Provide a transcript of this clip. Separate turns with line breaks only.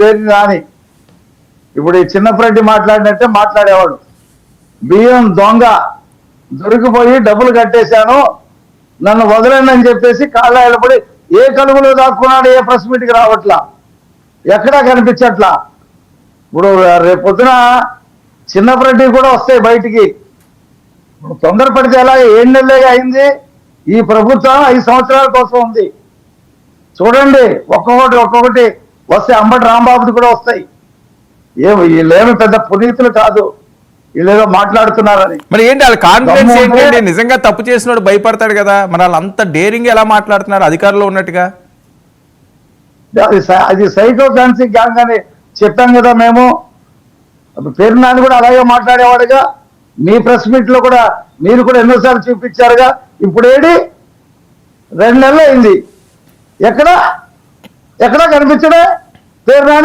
పేరు రాని ఇప్పుడు ఈ చిన్నప్రెడ్డి మాట్లాడినట్టే మాట్లాడేవాడు. బియ్యం దొంగ దొరికిపోయి డబ్బులు కట్టేశాను, నన్ను వదలండి అని చెప్పేసి కాళ్ళ పడి ఏ కలుగులో దాక్కున్నాడు, ఏ ప్రెస్ మీట్కి రావట్లా, ఎక్కడా కనిపించట్లా. ఇప్పుడు రేపొద్దున చిన్నప్రెడ్డి కూడా వస్తాయి బయటికి. తొందరపడితే ఎలా? 7 నెలలేగా అయింది. ఈ ప్రభుత్వం 5 సంవత్సరాల కోసం ఉంది. చూడండి, ఒక్కొక్కటి వస్తే అంబటి రాంబాబుది కూడా వస్తాయి. వీళ్ళేమి పెద్ద పునీతులు కాదు, వీళ్ళేదో మాట్లాడుతున్నారని.
మరి ఏంటి వాళ్ళ కాన్ఫిడెన్స్ ఏంటండి? నిజంగా తప్పు చేసినోడు భయపడతాడు కదా, మరి వాళ్ళు అంత డేరింగ్ ఎలా మాట్లాడుతున్నారు అధికారంలో ఉన్నట్టుగా?
అది సైకో ఫ్యాన్సీ గ్యాంగ్ అని చెప్పాం కదా మేము. పేరు నాని కూడా అలాగే మాట్లాడేవాడుగా. మీ ప్రెస్ మీట్ లో కూడా మీరు కూడా ఎన్నోసార్లు చూపించారుగా. ఇప్పుడేడి 2 నెలలు అయింది, ఎక్కడా కనిపించడే పేరు నాని.